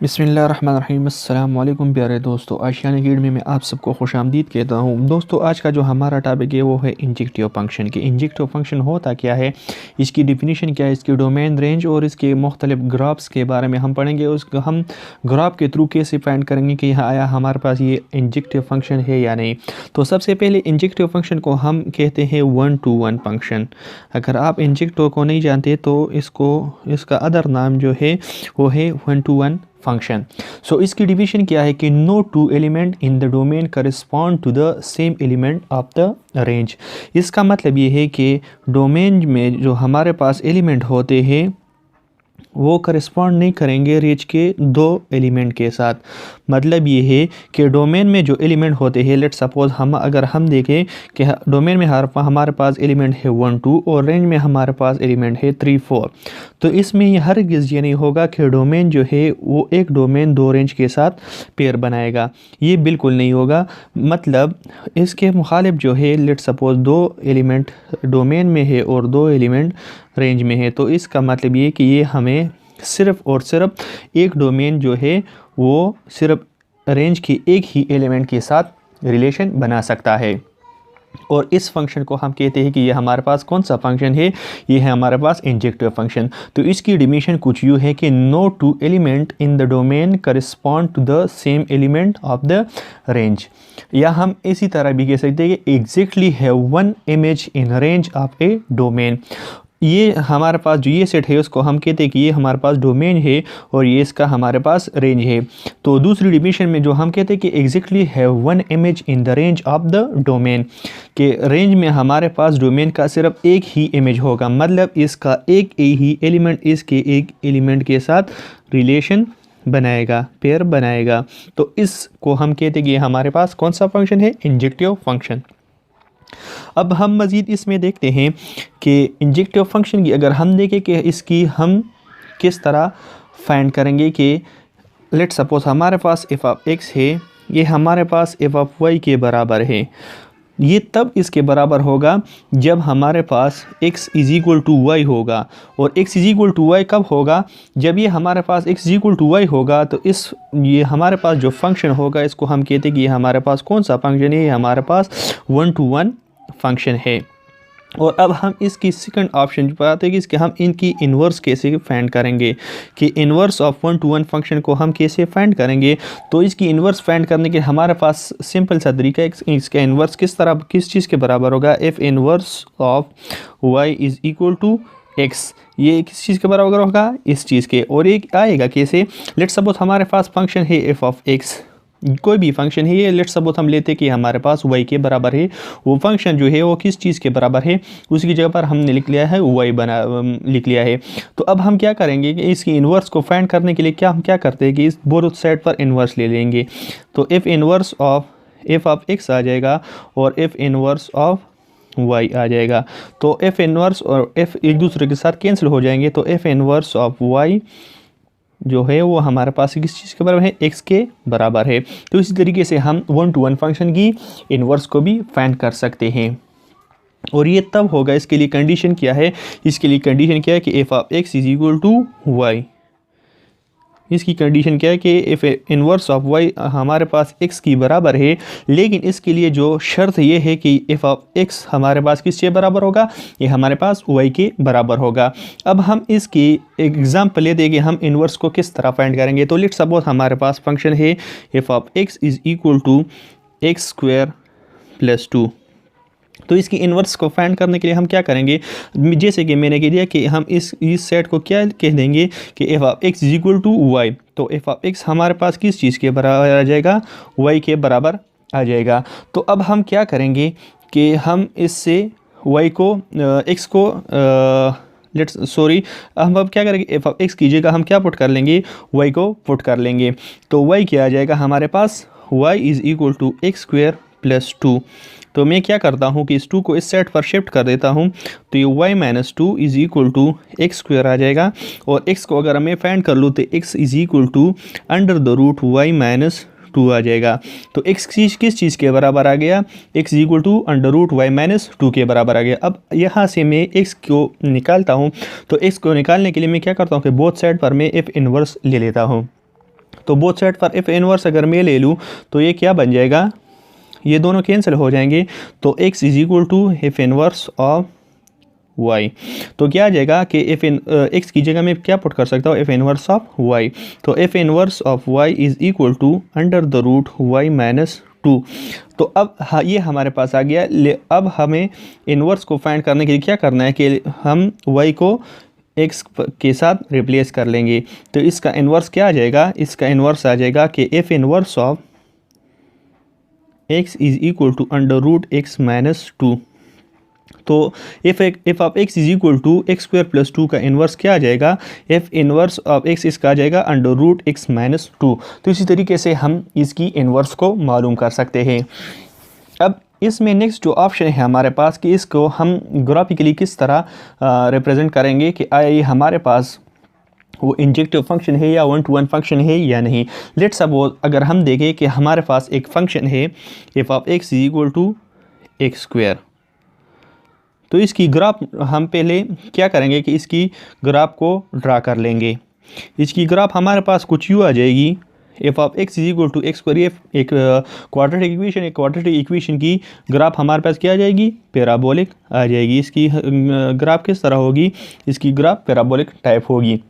बिस्मिल्लाहिर्रहमानिर्रहीम। अस्सलाम वालेकुम प्यारे दोस्तों, आशियाना अकेडमी में आप सबको खुशामदीद कहता हूँ। दोस्तों, आज का जो हमारा टॉपिक है वो है इंजेक्टिव फंक्शन की। इंजेक्टिव फंक्शन होता क्या है, इसकी डिफिनीशन क्या है, इसकी डोमेन रेंज और इसके मुख्तलिफ ग्राफ्स के बारे में हम पढ़ेंगे। उसको हम ग्राफ के थ्रू कैसे फाइंड करेंगे कि आया हमारे पास ये इंजेक्टिव फंक्शन है या नहीं। तो सबसे पहले इंजेक्टिव फंक्शन को हम कहते हैं 1-to-1 फंक्शन। अगर आप इंजेक्टिव को नहीं जानते तो इसका अदर नाम जो है वो है 1-to-1 फंक्शन। सो इसकी डिवीजन क्या है कि no two element in the domain correspond to the same element of the range. इसका मतलब ये है कि डोमेन में जो हमारे पास एलिमेंट होते हैं वो करस्पॉन्ड नहीं करेंगे रेंज के दो एलिमेंट के साथ। मतलब ये है कि डोमेन में जो एलिमेंट होते हैं, लेट सपोज अगर हम देखें कि डोमेन में हमारे पास एलिमेंट है 1-2 और रेंज में हमारे पास एलिमेंट है 3-4, तो इसमें ये हरगिज़ ये नहीं होगा कि डोमेन जो है वो एक डोमेन दो रेंज के साथ पेयर बनाएगा। ये बिल्कुल नहीं होगा। मतलब इसके मुखालिफ जो है, लेट सपोज दो एलिमेंट डोमेन में है और दो एलिमेंट रेंज में है, तो इसका मतलब ये कि ये हमें सिर्फ़ और सिर्फ एक डोमेन जो है वो सिर्फ रेंज के एक ही एलिमेंट के साथ रिलेशन बना सकता है। और इस फंक्शन को हम कहते हैं कि ये हमारे पास कौन सा फंक्शन है, ये है हमारे पास इंजेक्टिव फंक्शन। तो इसकी डिफिनीशन कुछ यूँ है कि no two element in the domain correspond to the same element of the range. या हम इसी तरह भी कह सकते हैं कि exactly have one image in range of a domain. ये हमारे पास जो ये सेट है उसको हम कहते हैं कि ये हमारे पास डोमेन है और ये इसका हमारे पास रेंज है। तो दूसरी डिफिनीशन में जो हम कहते हैं कि exactly have one image in the range of the domain, के रेंज में हमारे पास डोमेन का सिर्फ एक ही इमेज होगा। मतलब इसका एक ही एलिमेंट इसके एक एलिमेंट के साथ रिलेशन बनाएगा, पेयर बनाएगा। तो इसको हम कहते हैं कि हमारे पास कौन सा फंक्शन है, इंजेक्टिव फंक्शन। अब हम मज़ीद इसमें देखते हैं कि इंजेक्टिव फंक्शन की अगर हम देखें कि इसकी हम किस तरह फाइंड करेंगे कि लेट सपोज हमारे पास एफ ऑफ एक्स है, ये हमारे पास एफ ऑफ वाई के बराबर है। ये तब इसके बराबर होगा जब हमारे पास x is equal to Y होगा। और x is equal to Y कब होगा, जब ये हमारे पास x is equal to Y होगा। तो ये हमारे पास जो फंक्शन होगा इसको हम कहते हैं कि ये हमारे पास कौन सा फंक्शन है, ये हमारे पास 1-to-1 फंक्शन है। और अब हम इसकी सेकंड ऑप्शन पर आते हैं कि इसके हम इनकी इन्वर्स कैसे फाइंड करेंगे, कि इन्वर्स ऑफ 1-to-1 फंक्शन को हम कैसे फाइंड करेंगे। तो इसकी इन्वर्स फाइंड करने के हमारे पास सिंपल सा तरीका है। इसका इन्वर्स किस चीज़ के बराबर होगा, F inverse of Y is equal to X. ये किस चीज़ के बराबर होगा, इस चीज़ के। और ये आएगा कैसे, लेट सपोज हमारे पास फंक्शन है एफ ऑफ एक्स, कोई भी फंक्शन है ये, लेट सपोज हम लेते हैं कि हमारे पास y के बराबर है। वो फंक्शन जो है वो किस चीज़ के बराबर है, उसकी जगह पर हमने लिख लिया है लिख लिया है। तो अब हम क्या करेंगे कि इसकी इन्वर्स को फाइंड करने के लिए हम क्या करते हैं कि इस बोथ साइड पर इन्वर्स ले लेंगे। तो F inverse of F of X आ जाएगा और एफ इन्वर्स ऑफ y आ जाएगा। तो एफ इन्वर्स और एफ एक दूसरे के साथ कैंसिल हो जाएंगे। तो एफ इन्वर्स ऑफ y जो है वो हमारे पास किस चीज़ के बराबर है, x के बराबर है। तो इसी तरीके से हम 1-to-1 फंक्शन की इन्वर्स को भी फाइंड कर सकते हैं। और ये तब होगा, इसके लिए कंडीशन क्या है, इसके लिए कंडीशन क्या है कि F of X is equal to Y. इसकी कंडीशन क्या है कि एफ इन्वर्स ऑफ वाई हमारे पास x की बराबर है। लेकिन इसके लिए जो शर्त ये है कि एफ ऑफ x हमारे पास किस के बराबर होगा, ये हमारे पास y के बराबर होगा। अब हम इसकी एग्जाम्पल ले देंगे हम इन्वर्स को किस तरह फाइंड करेंगे। तो लेट सपोज हमारे पास फंक्शन है F of x is equal to x square plus 2। तो इसकी इन्वर्स को फाइंड करने के लिए हम क्या करेंगे, जैसे कि मैंने कह दिया कि हम इस सेट को क्या कह देंगे कि F of X is equal to Y. तो एफ ऑफ एक्स हमारे पास किस चीज़ के बराबर आ जाएगा, वाई के बराबर आ जाएगा। तो अब हम क्या करेंगे कि हम इससे वाई को एक्स को हम अब क्या करेंगे, एफ ऑफ एक्स की जगह हम क्या पुट कर लेंगे, वाई को पुट कर लेंगे। तो वाई क्या आ जाएगा हमारे पास, Y is equal to x square plus 2। तो मैं क्या करता हूँ कि इस 2 को इस सेट पर शिफ्ट कर देता हूँ। तो ये y minus 2 is equal to x square आ जाएगा। और x को अगर मैं फाइंड कर लूँ तो x is equal to under the root y minus 2 आ जाएगा। तो x किस चीज़ के बराबर आ गया, x is equal to under root y minus 2 के बराबर आ गया। अब यहाँ से मैं x को निकालता हूँ। तो x को निकालने के लिए मैं क्या करता हूँ कि बोथ साइड पर मैं एफ इन्वर्स ले लेता हूँ। तो बोथ साइड पर एफ इनवर्स अगर मैं ले लूँ तो ये क्या बन जाएगा, ये दोनों कैंसिल हो जाएंगे। तो x is equal to F inverse of y। तो क्या आ जाएगा कि x की जगह मैं क्या पुट कर सकता हूँ, एफ इनवर्स ऑफ y। तो F inverse of y is equal to under the root y minus 2। तो अब ये हमारे पास आ गया। अब हमें इनवर्स को फाइंड करने के लिए क्या करना है कि हम y को x के साथ रिप्लेस कर लेंगे। तो इसका इन्वर्स क्या आ जाएगा, इसका इन्वर्स आ जाएगा कि F inverse of x is equal to under root x minus 2। तो F of x is equal to x square plus 2 का इन्वर्स क्या आ जाएगा, एफ इन्वर्स ऑफ x इसका आ जाएगा अंडर रूट x माइनस 2। तो इसी तरीके से हम इसकी इन्वर्स को मालूम कर सकते हैं। अब इसमें नेक्स्ट जो ऑप्शन है हमारे पास कि इसको हम ग्राफिकली किस तरह रिप्रेजेंट करेंगे कि आया ये हमारे पास वो इंजेक्टिव फंक्शन है या 1-to-1 फंक्शन है या नहीं। लेट्स सपोज अगर हम देखें कि हमारे पास एक फंक्शन है F of x is equal to x square. तो इसकी ग्राफ हम पहले क्या करेंगे कि इसकी ग्राफ को ड्रा कर लेंगे। इसकी ग्राफ हमारे पास कुछ यूँ आ जाएगी, F of x is equal to x square. एक क्वाड्रेटिक इक्वेशन, एक क्वाड्रेटिक इक्वेशन की ग्राफ हमारे पास क्या आ जाएगी, पैराबोलिक आ जाएगी। इसकी ग्राफ किस तरह होगी, इसकी ग्राफ पैराबोलिक टाइप होगी।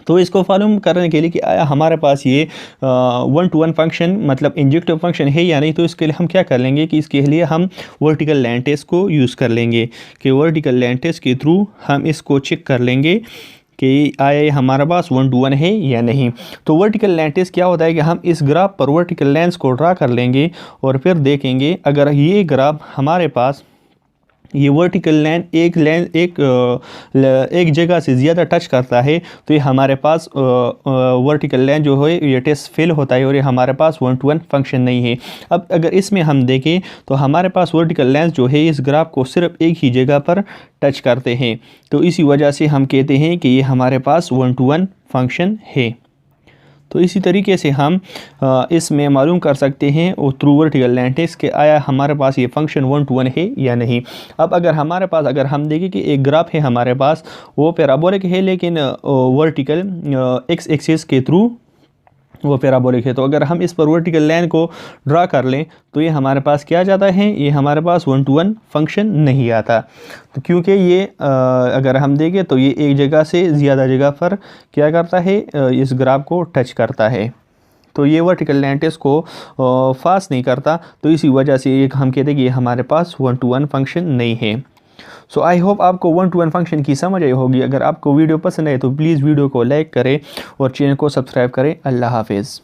तो इसको मालूम करने के लिए कि आया हमारे पास ये 1-to-1 फंक्शन मतलब इंजेक्टिव फंक्शन है या नहीं, तो इसके लिए हम क्या कर लेंगे कि इसके लिए हम वर्टिकल लाइन टेस्ट को यूज़ कर लेंगे कि वर्टिकल लाइन टेस्ट के थ्रू हम इसको चेक कर लेंगे कि आया ये हमारे पास 1-to-1 है या नहीं। तो वर्टिकल लाइन टेस्ट क्या होता है कि हम इस ग्राफ पर वर्टिकल लाइन्स को ड्रा कर लेंगे और फिर देखेंगे अगर ये ग्राफ हमारे पास ये वर्टिकल लाइन एक जगह से ज़्यादा टच करता है तो ये हमारे पास वर्टिकल लाइन जो है ये टेस्ट फेल होता है और ये हमारे पास 1-to-1 फंक्शन नहीं है। अब अगर इसमें हम देखें तो हमारे पास वर्टिकल लाइन जो है इस ग्राफ को सिर्फ एक ही जगह पर टच करते हैं, तो इसी वजह से हम कहते हैं कि ये हमारे पास 1-to-1 फंक्शन है। तो इसी तरीके से हम इसमें मालूम कर सकते हैं और थ्रू वर्टिकल लाइन टेस्ट के आया हमारे पास ये फंक्शन 1-to-1 है या नहीं। अब अगर हमारे पास अगर हम देखें कि एक ग्राफ है हमारे पास वो पैराबोलिक है लेकिन वर्टिकल एक्स एक्सिस के थ्रू वो पैराबोलिक है, तो अगर हम इस पर वर्टिकल लाइन को ड्रा कर लें तो ये हमारे पास क्या जाता है, ये हमारे पास 1-to-1 फंक्शन नहीं आता। तो क्योंकि ये अगर हम देखें तो ये एक जगह से ज़्यादा जगह पर क्या करता है, इस ग्राफ को टच करता है, तो ये वर्टिकल लाइन टेस्ट को फास्ट नहीं करता। तो इसी वजह से एक हम कहते हैं कि ये हमारे पास 1-to-1 फंक्शन नहीं है। सो आई होप आपको 1-to-1 फंक्शन की समझ आई होगी। अगर आपको वीडियो पसंद आए तो प्लीज़ वीडियो को लाइक करें और चैनल को सब्सक्राइब करें। अल्लाह हाफिज़।